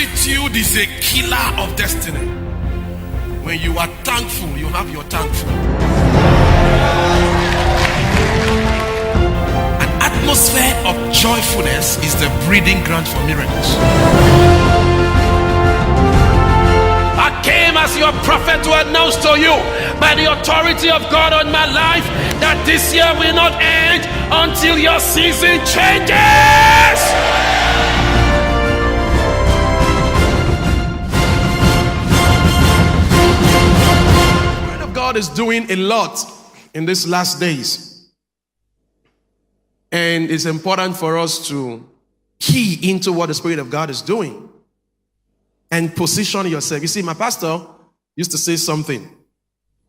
Gratitude is a killer of destiny. When you are thankful, you have your thankful. An atmosphere of joyfulness is the breeding ground for miracles. I came as your prophet to announce to you, by the authority of God on my life, that this year will not end until your season changes. God is doing a lot in these last days, and it's important for us to key into what the Spirit of God is doing and position yourself. You see, my pastor used to say something,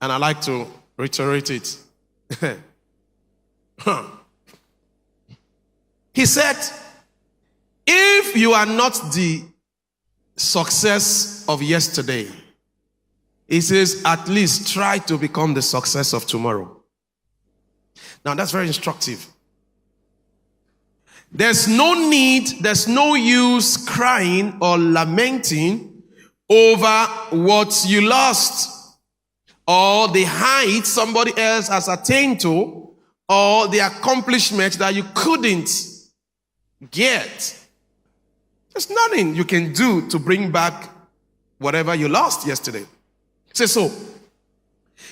and I like to reiterate it. He said, if you are not the success of yesterday, he says, at least try to become the success of tomorrow. Now, that's very instructive. There's no need, there's no use crying or lamenting over what you lost, or the height somebody else has attained to, or the accomplishment that you couldn't get. There's nothing you can do to bring back whatever you lost yesterday. Say so.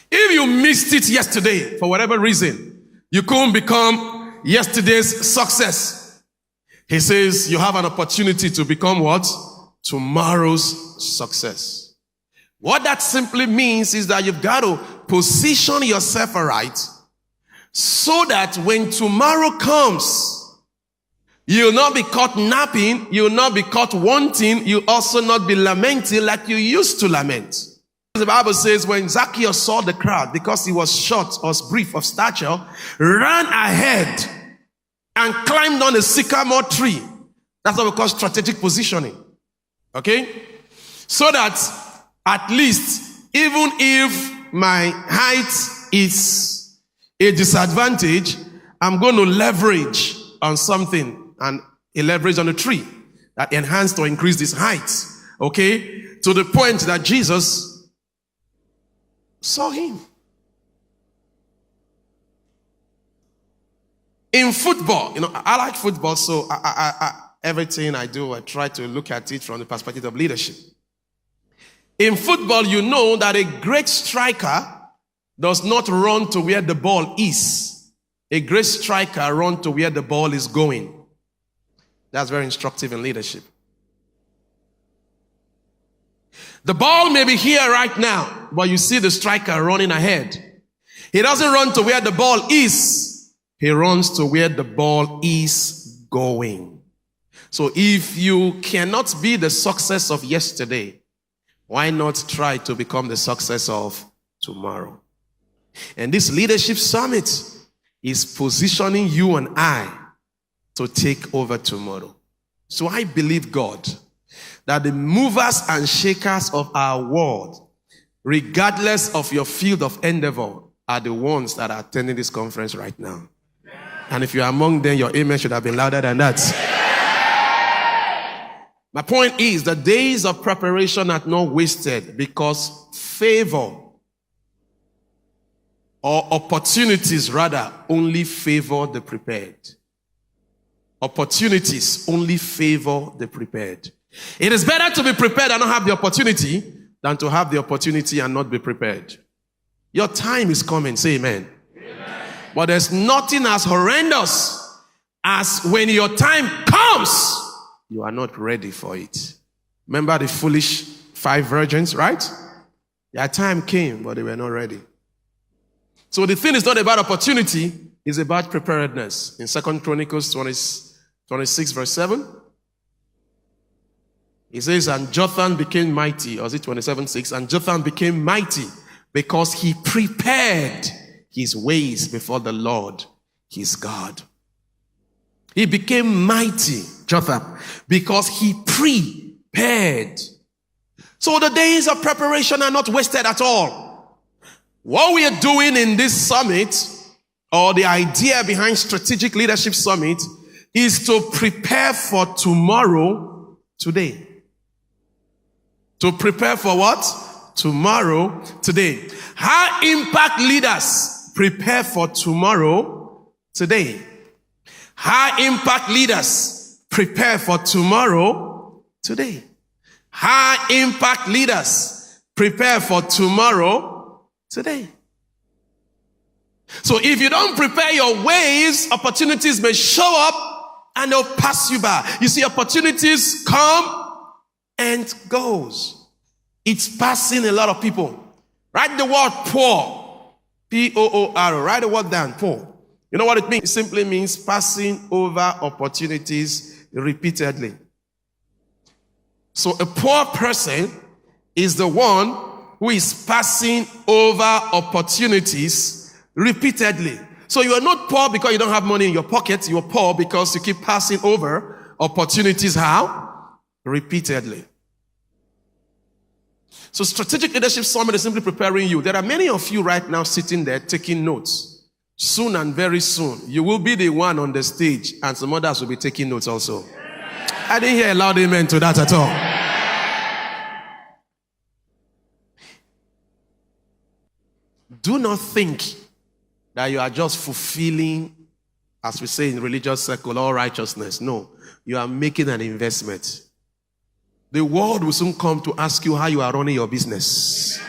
If you missed it yesterday for whatever reason, you couldn't become yesterday's success. He says you have an opportunity to become what? Tomorrow's success. What that simply means is that you've got to position yourself aright so that when tomorrow comes, you'll not be caught napping, you'll not be caught wanting, you'll also not be lamenting like you used to lament. The Bible says when Zacchaeus saw the crowd, because he was short or brief of stature, ran ahead and climbed on a sycamore tree. That's what we call strategic positioning. Okay? So that at least, even if my height is a disadvantage, I'm going to leverage on something, and a leverage on a tree that enhanced or increased his height. Okay? To the point that Jesus saw him. In football, I like football, so everything I do, I try to look at it from the perspective of leadership. In football, you know that a great striker does not run to where the ball is. A great striker runs to where the ball is going. That's very instructive in leadership. The ball may be here right now, but you see the striker running ahead. He doesn't run to where the ball is. He runs to where the ball is going. So if you cannot be the success of yesterday, why not try to become the success of tomorrow? And this leadership summit is positioning you and I to take over tomorrow. So I believe God that the movers and shakers of our world, regardless of your field of endeavor, are the ones that are attending this conference right now. And if you're among them, your amen should have been louder than that. My point is, the days of preparation are not wasted because favor or opportunities rather only favor the prepared. Opportunities only favor the prepared. It is better to be prepared and not have the opportunity than to have the opportunity and not be prepared. Your time is coming. Say amen. Amen. But there's nothing as horrendous as when your time comes, you are not ready for it. Remember the foolish 5 virgins, right? Their time came, but they were not ready. So the thing is not about opportunity, it's about preparedness. In 2 Chronicles 26 verse 7, he says, and Jotham became mighty, or is it 27:6? And Jotham became mighty because he prepared his ways before the Lord, his God. He became mighty, Jotham, because he prepared. So the days of preparation are not wasted at all. What we are doing in this summit, or the idea behind Strategic Leadership Summit, is to prepare for tomorrow today. To prepare for what? Tomorrow, today. High impact leaders prepare for tomorrow, today. High impact leaders prepare for tomorrow, today. High impact leaders prepare for tomorrow, today. So if you don't prepare your ways, opportunities may show up and they'll pass you by. You see, opportunities come and goes. It's passing a lot of people. Write the word poor. P-O-O-R. Write the word down, poor. You know what it means? It simply means passing over opportunities repeatedly. So a poor person is the one who is passing over opportunities repeatedly. So you are not poor because you don't have money in your pocket. You are poor because you keep passing over opportunities how? Repeatedly. So Strategic Leadership Summit is simply preparing you. There are many of you right now sitting there taking notes. Soon and very soon, you will be the one on the stage and some others will be taking notes also. I didn't hear a loud amen to that at all. Do not think that you are just fulfilling, as we say in religious circle, all righteousness. No, you are making an investment. The world will soon come to ask you how you are running your business.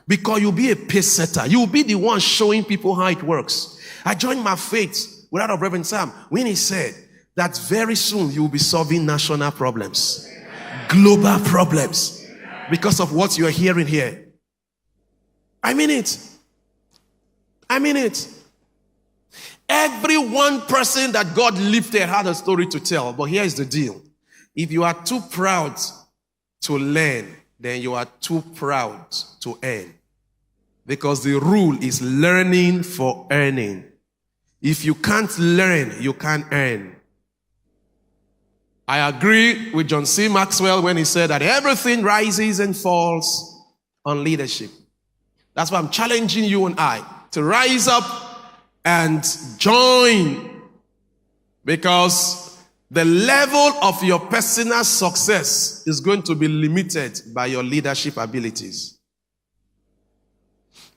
Because you'll be a pace setter. You'll be the one showing people how it works. I joined my faith with that of Reverend Sam when he said that very soon you will be solving national problems, global problems, because of what you are hearing here. I mean it. I mean it. Every one person that God lifted had a story to tell. But here is the deal. If you are too proud to learn, then you are too proud to earn. Because the rule is learning for earning. If you can't learn, you can't earn. I agree with John C. Maxwell when he said that everything rises and falls on leadership. That's why I'm challenging you and I to rise up and join, because the level of your personal success is going to be limited by your leadership abilities.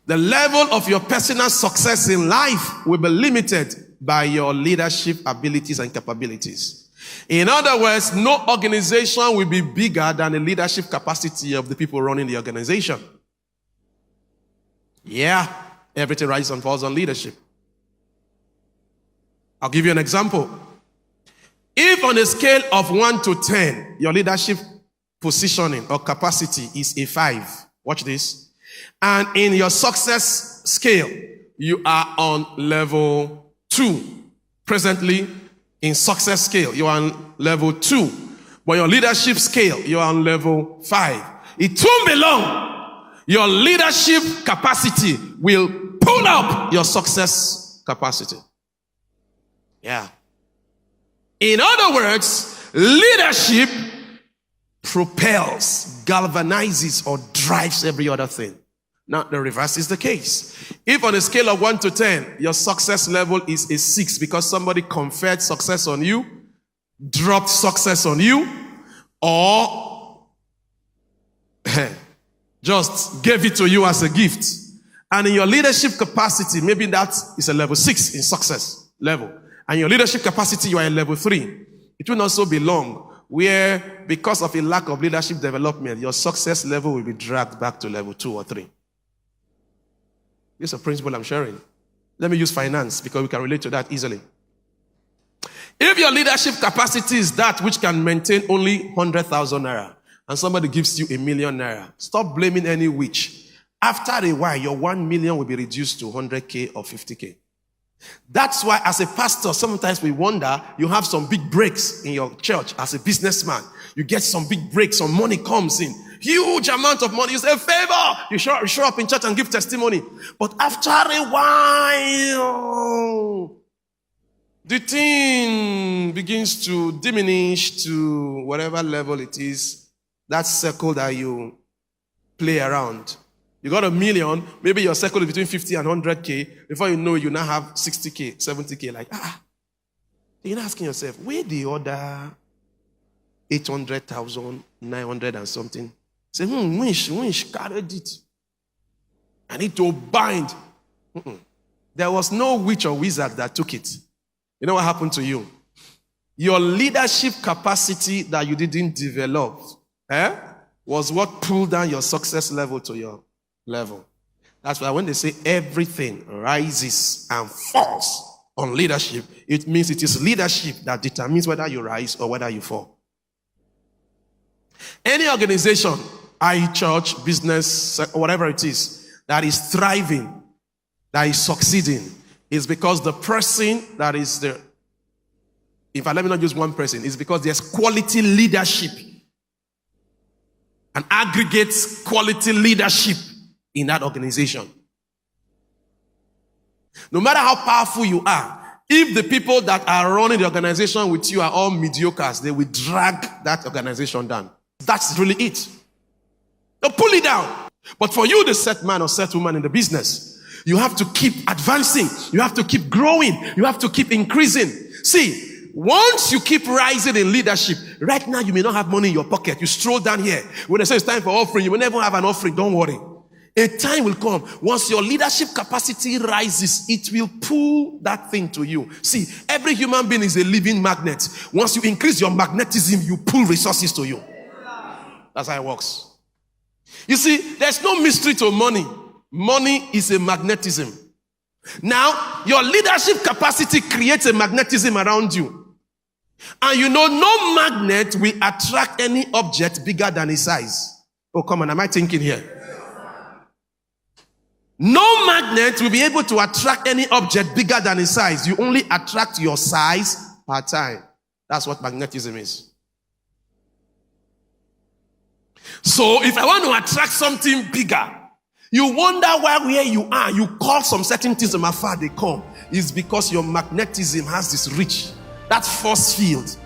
The level of your personal success in life will be limited by your leadership abilities and capabilities. In other words, no organization will be bigger than the leadership capacity of the people running the organization. Yeah, everything rises and falls on leadership. I'll give you an example. If on a scale of 1 to 10, your leadership positioning or capacity is a 5, watch this, and in your success scale, you are on level 2. Presently, in success scale, you are on level 2. But your leadership scale, you are on level 5. It won't be long. Your leadership capacity will pull up your success capacity. Yeah. In other words, leadership propels, galvanizes, or drives every other thing. Now, the reverse is the case. If on a scale of 1 to 10, your success level is a 6 because somebody conferred success on you, dropped success on you, or just gave it to you as a gift. And in your leadership capacity, maybe that is a level 6 in success level. And your leadership capacity, you are in level 3. It will also be long, where because of a lack of leadership development, your success level will be dragged back to level 2 or 3. This is a principle I'm sharing. Let me use finance because we can relate to that easily. If your leadership capacity is that which can maintain only 100,000 naira and somebody gives you 1,000,000 naira, stop blaming any witch. After a while, your 1 million will be reduced to 100K or 50K. That's why as a pastor, sometimes we wonder, you have some big breaks in your church as a businessman. You get some big breaks, some money comes in. Huge amount of money. You say, favor. You show up in church and give testimony. But after a while, the thing begins to diminish to whatever level it is. That circle that you play around. You got 1 million, maybe your circle is between 50 and 100K. Before you know, you now have 60K, 70K. Like, you're not asking yourself, where the other 800,000, 900 and something Say, winch, carried it. I need to bind. There was no witch or wizard that took it. You know what happened to you? Your leadership capacity that you didn't develop was what pulled down your success level to your level. That's why when they say everything rises and falls on leadership, it means it is leadership that determines whether you rise or whether you fall. Any organization, church, business, whatever it is, that is thriving, that is succeeding, is because the person that is there, in fact, let me not use one person, it's because there's quality leadership, an aggregate quality leadership in that organization. No matter how powerful you are, if the people that are running the organization with you are all mediocres, they will drag that organization down. That's really it. They'll pull it down. But for you, the set man or set woman in the business, you have to keep advancing. You have to keep growing. You have to keep increasing. See, once you keep rising in leadership, right now you may not have money in your pocket. You stroll down here. When they say it's time for offering, you will never have an offering. Don't worry. A time will come. Once your leadership capacity rises, it will pull that thing to you. See, every human being is a living magnet. Once you increase your magnetism, you pull resources to you. That's how it works. You see, there's no mystery to money. Money is a magnetism. Now, your leadership capacity creates a magnetism around you. And you know, no magnet will attract any object bigger than its size. Oh, come on, am I thinking here? No magnet will be able to attract any object bigger than its size. You only attract your size per time. That's what magnetism is. So if I want to attract something bigger, you wonder where you are. You call some certain things from afar, they come. It's because your magnetism has this reach. That force field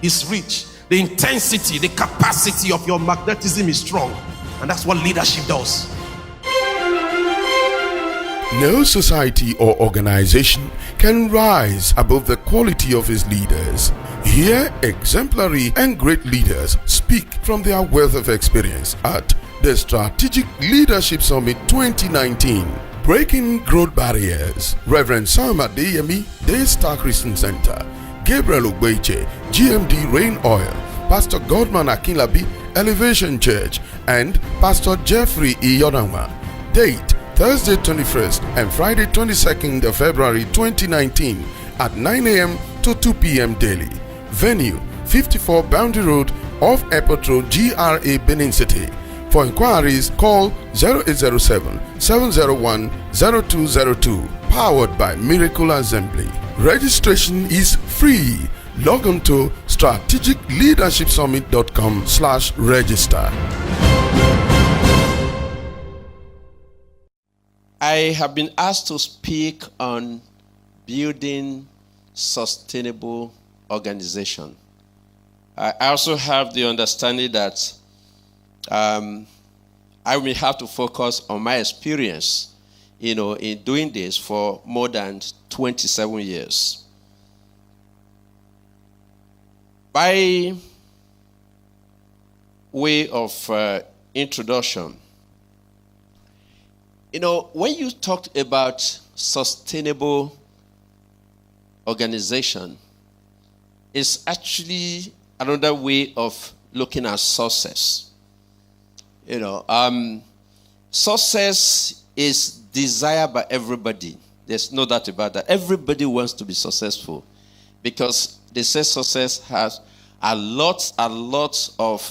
is rich. The intensity, the capacity of your magnetism is strong. And that's what leadership does. No society or organization can rise above the quality of its leaders. Here, exemplary and great leaders speak from their wealth of experience at the Strategic Leadership Summit 2019. Breaking Growth Barriers. Reverend Sam Adeyemi, Daystar Christian Center. Gabriel Ogbeche, GMD Rain Oil. Pastor Godman Akinlabi, Elevation Church. And Pastor Jeffrey Iyonama. Date, Thursday 21st and Friday 22nd of February 2019 at 9 a.m. to 2 p.m. daily. Venue, 54 Boundary Road off Airport Road, GRA, Benin City. For inquiries, call 0807-701-0202. Powered by Miracle Assembly. Registration is free. Log on to strategicleadershipsummit.com/register. I have been asked to speak on building sustainable organization. I also have the understanding that I may have to focus on my experience, in doing this for more than 27 years. By way of introduction, when you talked about sustainable organization, it's actually another way of looking at success. Success is desired by everybody. There's no doubt about that. Everybody wants to be successful because they say success has a lot of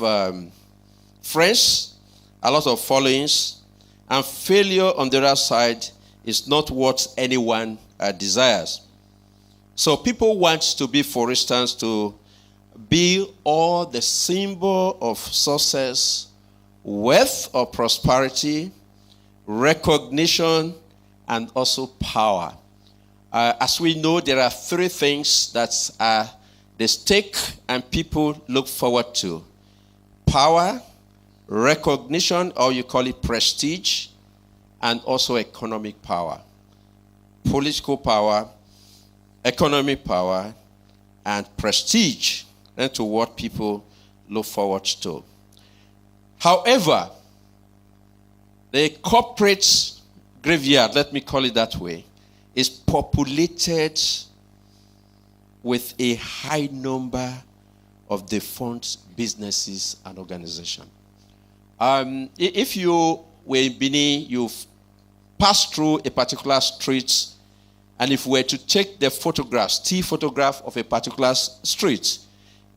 friends, a lot of followings, and failure on the other side is not what anyone desires. So people want to be, for instance, to be all the symbol of success, wealth or prosperity, recognition, and also power. As we know, there are three things that are the stake and people look forward to: power, recognition, or you call it prestige, and also economic power. Political power, economic power, and prestige, and to what people look forward to. However, the corporate graveyard, let me call it that way, is populated with a high number of defunct businesses and organizations. If you were in Benin, you've passed through a particular street, and if we were to take the photograph, still photograph of a particular street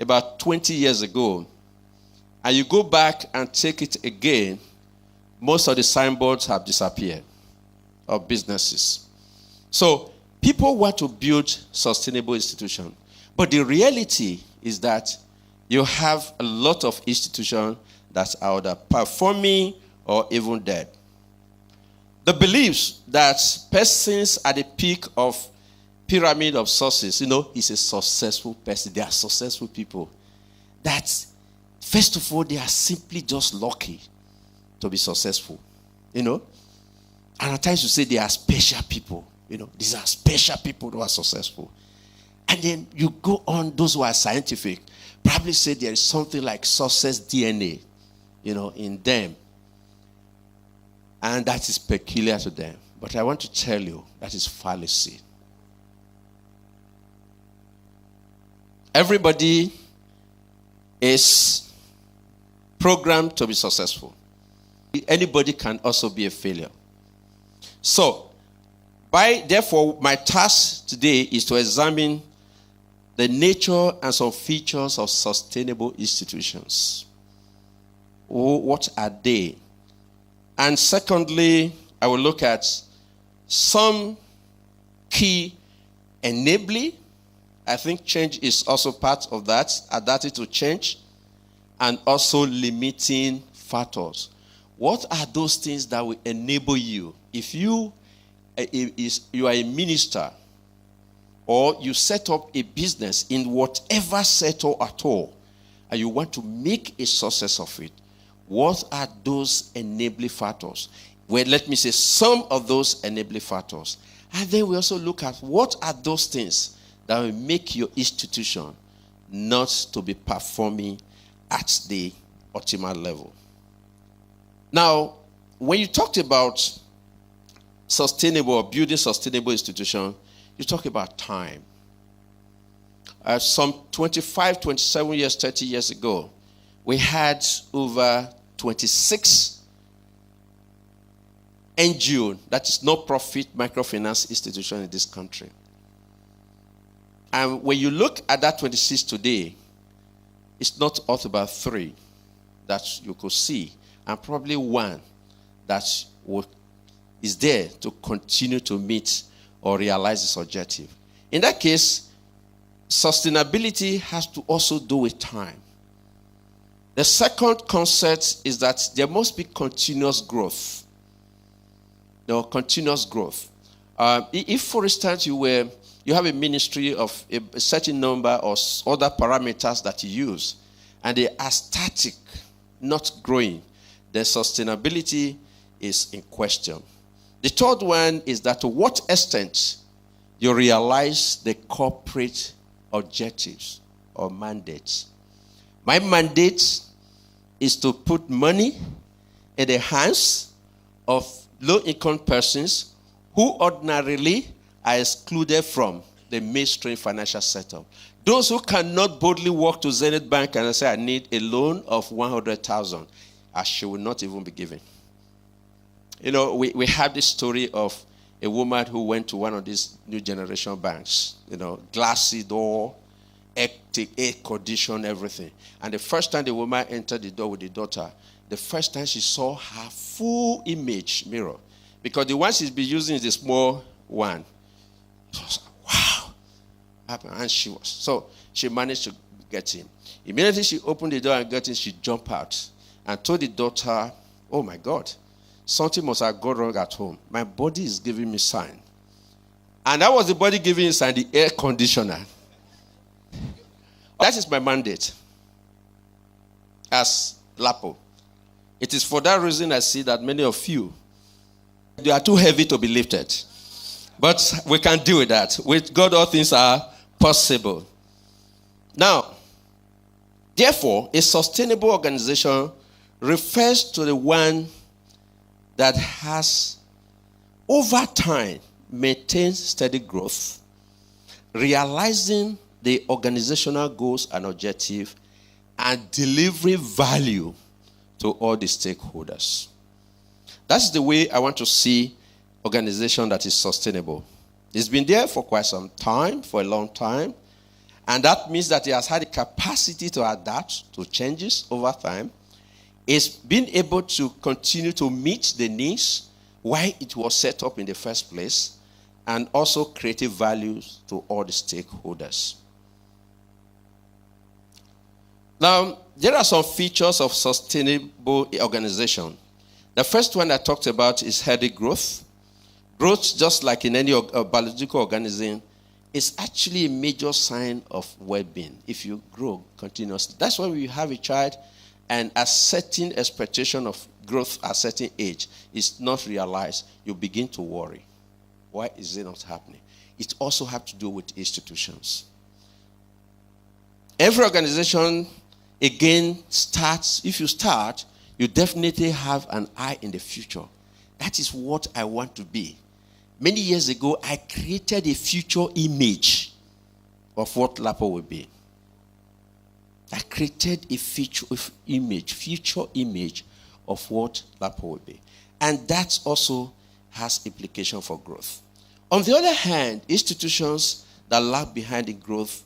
about 20 years ago, and you go back and take it again, most of the signboards have disappeared of businesses. So people want to build sustainable institutions. But the reality is that you have a lot of institutions that are either performing or even dead. The beliefs that persons at the peak of pyramid of success, is a successful person. They are successful people. That, first of all, they are simply just lucky to be successful. And at times you say they are special people. These are special people who are successful. And then you go on, those who are scientific, probably say there is something like success DNA, in them. And that is peculiar to them. But I want to tell you, that is fallacy. Everybody is programmed to be successful. Anybody can also be a failure. So, therefore, my task today is to examine the nature and some features of sustainable institutions. What are they? And secondly, I will look at some key enabling. I think change is also part of that, adapting to change, and also limiting factors. What are those things that will enable you? If you are a minister, or you set up a business in whatever sector at all, and you want to make a success of it, what are those enabling factors? Well, let me say some of those enabling factors. And then we also look at what are those things that will make your institution not to be performing at the optimal level. Now, when you talked about sustainable or building sustainable institution, you talk about time. Some 25, 27 years, 30 years ago, we had over 26 NGO, that is not-profit microfinance institution in this country. And when you look at that 26 today, it's not all about 3 that you could see, and probably 1 that is there to continue to meet or realize its objective. In that case, sustainability has to also do with time. The second concept is that there must be continuous growth. Continuous growth. If, for instance, you have a ministry of a certain number of other parameters that you use, and they are static, not growing, then sustainability is in question. The third one is that to what extent you realize the corporate objectives or mandates. My mandate is to put money in the hands of low-income persons who ordinarily are excluded from the mainstream financial setup. Those who cannot boldly walk to Zenith Bank and say, I need a loan of 100,000, she will not even be given. We have this story of a woman who went to one of these new generation banks, glassy door, air condition, everything. And the first time the woman entered the door with the daughter, the first time she saw her full image mirror, because the one she's been using is the small one. She was like, wow. And she managed to get in. Immediately she opened the door and got in, she jumped out and told the daughter, oh my God, something must have gone wrong at home. My body is giving me sign. And that was the body giving me sign, the air conditioner. That is my mandate as LAPO. It is for that reason I see that many of you, they are too heavy to be lifted. But we can deal with that. With God, all things are possible. Now, therefore, a sustainable organization refers to the one that has, over time, maintained steady growth, realizing the organizational goals and objectives, and delivering value to all the stakeholders. That's the way I want to see organization that is sustainable. It's been there for quite some time, for a long time, and that means that it has had the capacity to adapt to changes over time. It's been able to continue to meet the needs why it was set up in the first place, and also creative values to all the stakeholders. Now, there are some features of sustainable organization. The first one I talked about is healthy growth. Growth, just like in any biological organism, is actually a major sign of well-being if you grow continuously. That's why when you have a child and a certain expectation of growth at a certain age is not realized, you begin to worry. Why is it not happening? It also has to do with institutions. Every organization, again, starts, if you start, you definitely have an eye in the future. That is what I want to be. Many years ago, I created a future image of what LAPO will be. I created a future image of what LAPO will be. And that also has implication for growth. On the other hand, institutions that lag behind in growth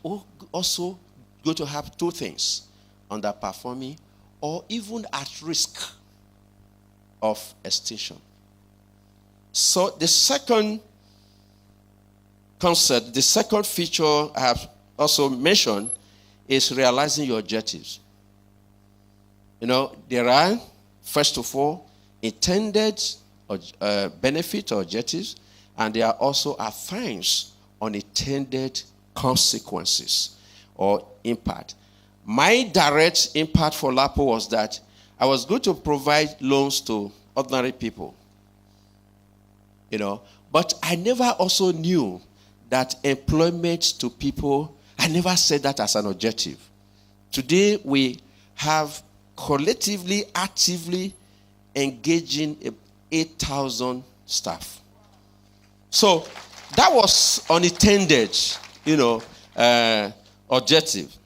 are also going to have two things: underperforming or even at risk of extinction. So the second concept, the second feature I have also mentioned is realizing your objectives. There are, first of all, intended benefit or objectives, and there are also affirms unintended consequences or impact. My direct impact for LAPO was that I was going to provide loans to ordinary people. But I never also knew that employment to people, I never said that as an objective. Today we have collectively, actively engaging 8,000 staff. So that was unintended, objective.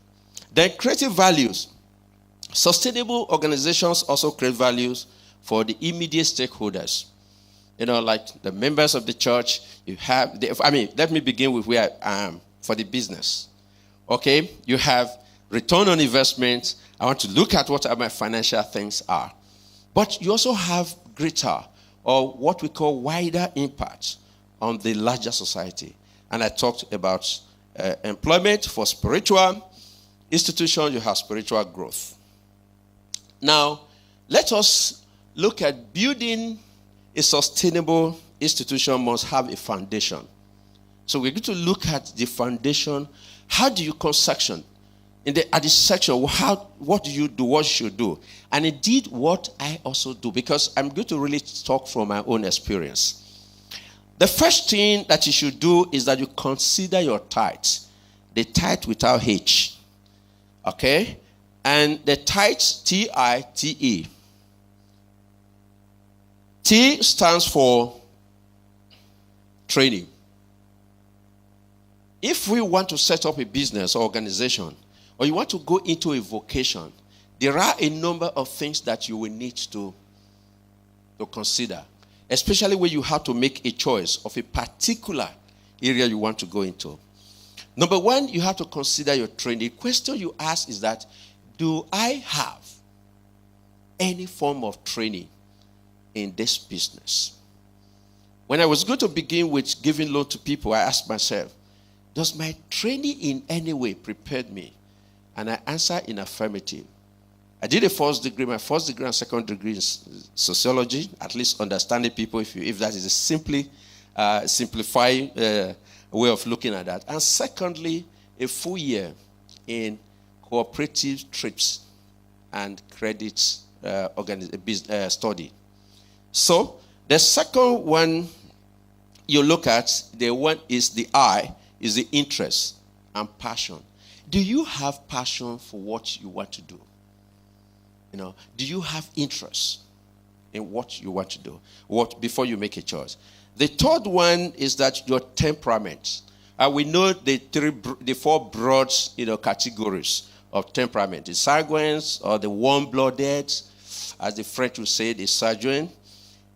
Then creative values. Sustainable organizations also create values for the immediate stakeholders. Like the members of the church, let me begin with where I am for the business. Okay, you have return on investment. I want to look at what my financial things are. But you also have greater, or what we call wider impact on the larger society. And I talked about employment for spiritual institutions. You have spiritual growth. Now, let us look at building a sustainable institution must have a foundation. So we're going to look at the foundation. How do you construction? At this section, what do you do? What you should do? And indeed, what I also do, because I'm going to really talk from my own experience. The first thing that you should do is that you consider your tithe. The tithe without H. Okay? And the tithe, T-I-T-E. T stands for training. If we want to set up a business or organization, or you want to go into a vocation, there are a number of things that you will need to consider, especially when you have to make a choice of a particular area you want to go into. Number one, you have to consider your training. The question you ask is that, do I have any form of training in this business? When I was going to begin with giving loan to people, I asked myself, does my training in any way prepare me? And I answered in affirmative. I did my first degree and second degree in sociology, at least understanding people, if that is a simplifying way of looking at that. And secondly, a full year in cooperative trips and credit study. So the second one you look at, the one is the I, is the interest and passion. Do you have passion for what you want to do? Do you have interest in what you want to do? Before you make a choice. The third one is that your temperament. And we know the four broad, categories of temperament: the sanguines, or the warm-blooded, as the French would say, the sanguine,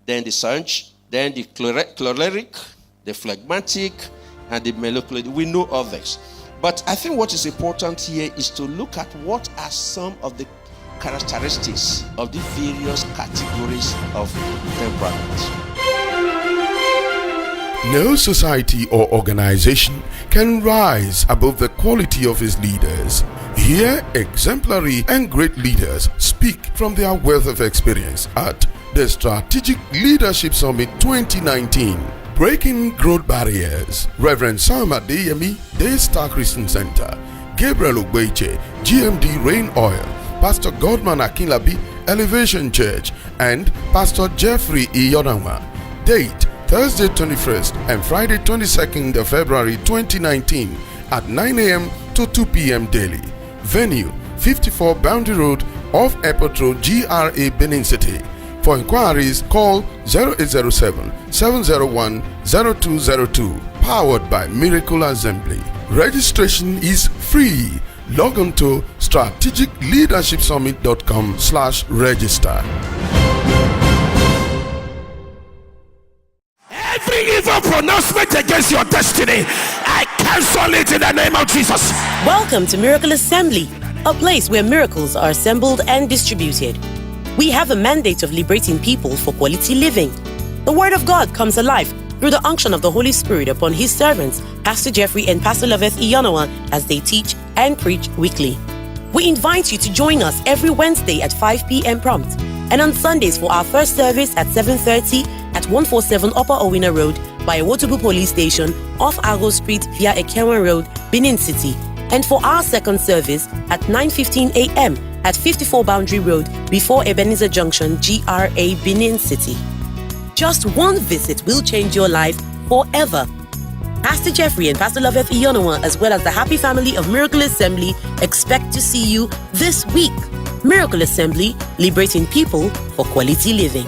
then the sanguine, then the choleric, the phlegmatic, and the melancholic. We know others. But I think what is important here is to look at what are some of the characteristics of the various categories of temperament. No society or organization can rise above the quality of its leaders. Here, exemplary and great leaders speak from their wealth of experience at the Strategic Leadership Summit 2019. Breaking Growth Barriers. Reverend Sam Adeyemi, Daystar Christian Center. Gabriel Ogbeche, GMD Rain Oil. Pastor Godman Akinlabi, Elevation Church. And Pastor Jeffrey Iyonama. Date: Thursday 21st and Friday 22nd of February 2019 at 9 a.m. to 2 p.m. daily. Venue: 54 Boundary Road off Airport Road, GRA, Benin City. For inquiries, call 0807-701-0202. Powered by Miracle Assembly. Registration is free. Log on to strategicleadershipsummit.com/register. Every evil pronouncement against your destiny, I cancel it in the name of Jesus. Welcome to Miracle Assembly, a place where miracles are assembled and distributed. We have a mandate of liberating people for quality living. The Word of God comes alive through the unction of the Holy Spirit upon His servants, Pastor Jeffrey and Pastor Loveth Iyanowa, as they teach and preach weekly. We invite you to join us every Wednesday at 5 p.m. prompt, and on Sundays for our first service at 7:30 at 147 Upper Owina Road by Wotubu Police Station off Argo Street via Ekewan Road, Benin City, and for our second service at 9:15 a.m. at 54 Boundary Road before Ebenezer Junction, GRA, Benin City. Just one visit will change your life forever. Pastor Jeffrey and Pastor Loveth Iyanowa, as well as the happy family of Miracle Assembly, expect to see you this week. Miracle Assembly, liberating people for quality living.